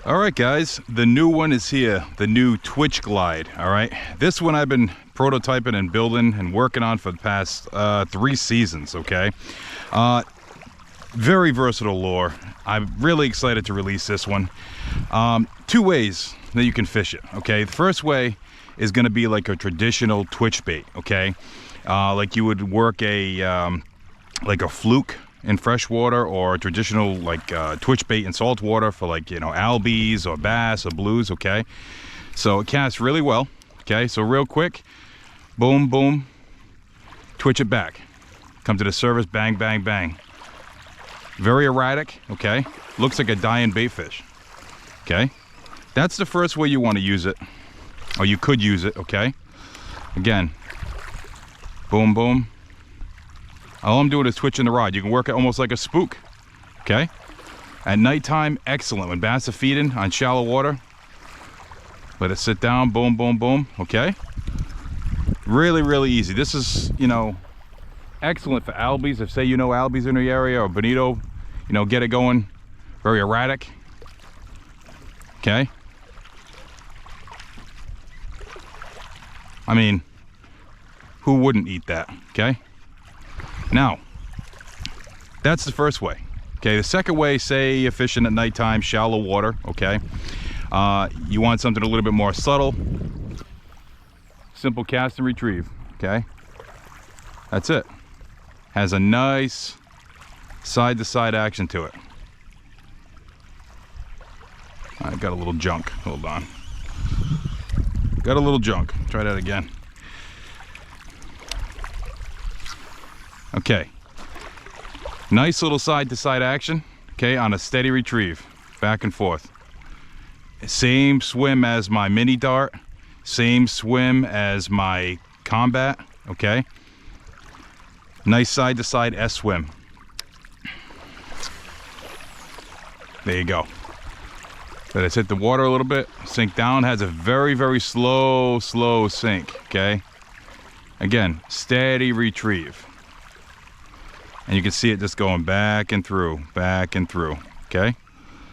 All right, guys, the new one is here, the new Twitch Glide. All right, this one I've been prototyping and building and working on for the past 3 seasons. Okay, very versatile lure. I'm really excited to release this one. 2 ways that you can fish it. Okay, the first way is going to be like a traditional twitch bait. Okay, like you would work a like a fluke in freshwater, or a traditional like twitch bait in saltwater for, like, you know, albies or bass or blues. Okay, so it casts really well. Okay, so real quick, boom boom, twitch it back, come to the surface, bang bang bang. Very erratic. Okay, looks like a dying bait fish. Okay, that's the first way you want to use it, or you could use it. Okay, again, boom boom. All I'm doing is twitching the rod. You can work it almost like a spook. Okay, at nighttime, excellent. When bass are feeding on shallow water, let it sit down, boom boom boom. Okay, really really easy. This is, you know, excellent for albies. If, say, you know, albies in the area, or bonito, you know, get it going. Very erratic. Okay, I mean, who wouldn't eat that? Okay, now that's the first way. Okay, the second way, say you're fishing at nighttime, shallow water. Okay, you want something a little bit more subtle. Simple cast and retrieve. Okay, that's it. Has a nice side to side action to it. I got a little junk. Hold on. Got a little junk. Try that again. Okay. Nice little side to side action. Okay, on a steady retrieve. Back and forth. Same swim as my mini dart. Same swim as my combat. Okay. Nice side to side S swim. There you go. Let it hit the water a little bit, sink down. Has a very, very slow sink. Okay, again, steady retrieve, and you can see it just going back and through. Okay,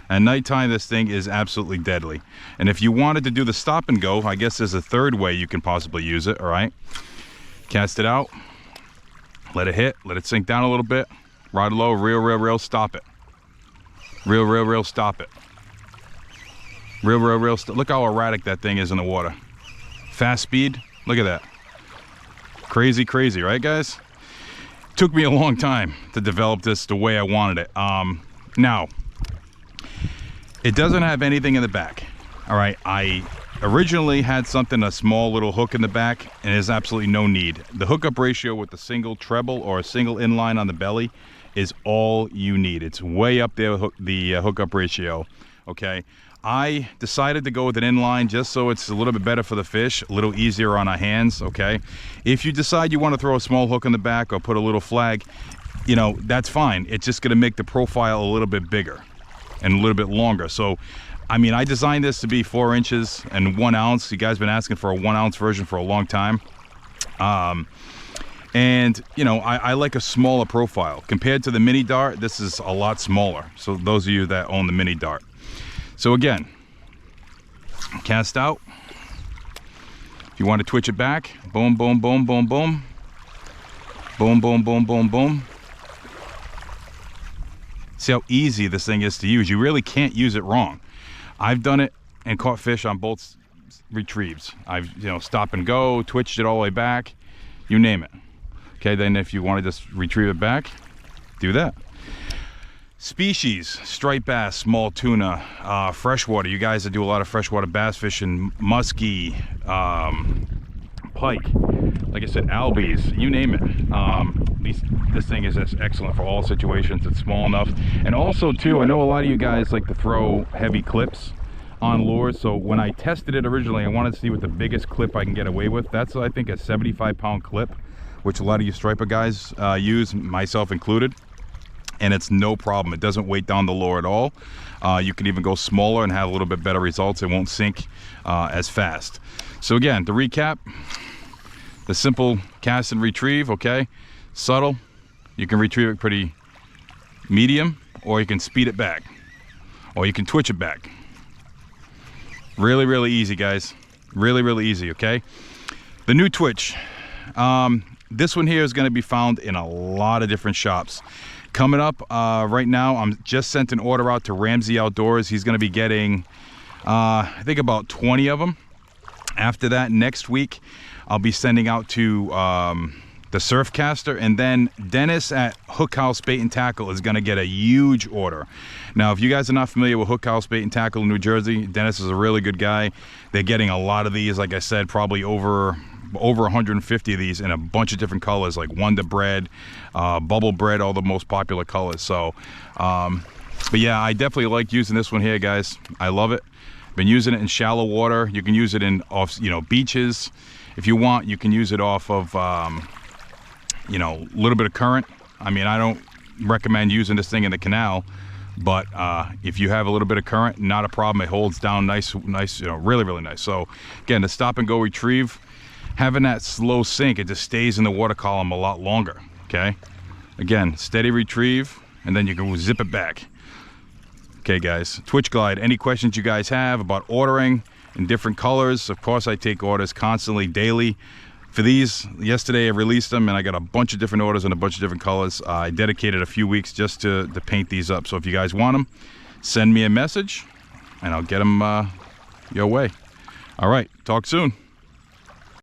at nighttime this thing is absolutely deadly. And if you wanted to do the stop and go, I guess there's a third way you can possibly use it. All right, cast it out, let it hit, let it sink down a little bit, rod low, reel, stop it, reel, stop it. Real, look how erratic that thing is in the water. Fast speed, look at that. Crazy, right, guys? Took me a long time to develop this the way I wanted it. Now, it doesn't have anything in the back. All right, I originally had a small little hook in the back, and there's absolutely no need. The hookup ratio with the single treble or a single inline on the belly is all you need. It's way up there with the hookup ratio. Okay, I decided to go with an inline just so it's a little bit better for the fish, a little easier on our hands. Okay, if you decide you want to throw a small hook in the back or put a little flag, you know, that's fine. It's just going to make the profile a little bit bigger and a little bit longer. So, I mean, I designed this to be 4 inches and 1 ounce. You guys been asking for a 1 ounce version for a long time. And, you know, I like a smaller profile. Compared to the mini dart, this is a lot smaller. So those of you that own the mini dart. So again, cast out. If you want to twitch it back, boom, boom, boom, boom, boom. Boom, boom, boom, boom, boom. See how easy this thing is to use. You really can't use it wrong. I've done it and caught fish on both retrieves. I've, you know, stop and go, twitched it all the way back, you name it. Okay, then if you want to just retrieve it back, do that. Species, striped bass, small tuna, freshwater. You guys that do a lot of freshwater bass fishing, muskie, pike, like I said, albies, you name it. This thing is just excellent for all situations. It's small enough. And also too, I know a lot of you guys like to throw heavy clips on lures. So when I tested it originally, I wanted to see what the biggest clip I can get away with. That's, I think, a 75-pound clip, which a lot of you striper guys use, myself included. And it's no problem. It doesn't weight down the lure at all. You can even go smaller and have a little bit better results. It won't sink as fast. So again, to recap, the simple cast and retrieve. Okay, subtle. You can retrieve it pretty medium, or you can speed it back, or you can twitch it back. Really, really easy, guys. Really, really easy, okay? The new Twitch. This one here is going to be found in a lot of different shops. Coming up right now, I'm just sent an order out to Ramsey Outdoors. He's going to be getting, I think, about 20 of them. After that, next week, I'll be sending out to the Surfcaster, and then Dennis at Hook House Bait and Tackle is going to get a huge order. Now, if you guys are not familiar with Hook House Bait and Tackle in New Jersey, Dennis is a really good guy. They're getting a lot of these, like I said, probably over 150 of these in a bunch of different colors, like Wonder Bread, Bubble Bread, all the most popular colors. So, but yeah, I definitely like using this one here, guys. I love it. Been using it in shallow water. You can use it in off, beaches. If you want, you can use it off of, a little bit of current. I mean, I don't recommend using this thing in the canal, but if you have a little bit of current, not a problem. It holds down nice, really, really nice. So again, the stop and go retrieve, having that slow sink, it just stays in the water column a lot longer, okay? Again, steady retrieve, and then you can zip it back. Okay, guys, Twitch Glide, any questions you guys have about ordering in different colors? Of course, I take orders constantly, daily. For these, yesterday I released them, and I got a bunch of different orders in a bunch of different colors. I dedicated a few weeks just to paint these up. So if you guys want them, send me a message, and I'll get them your way. All right, talk soon.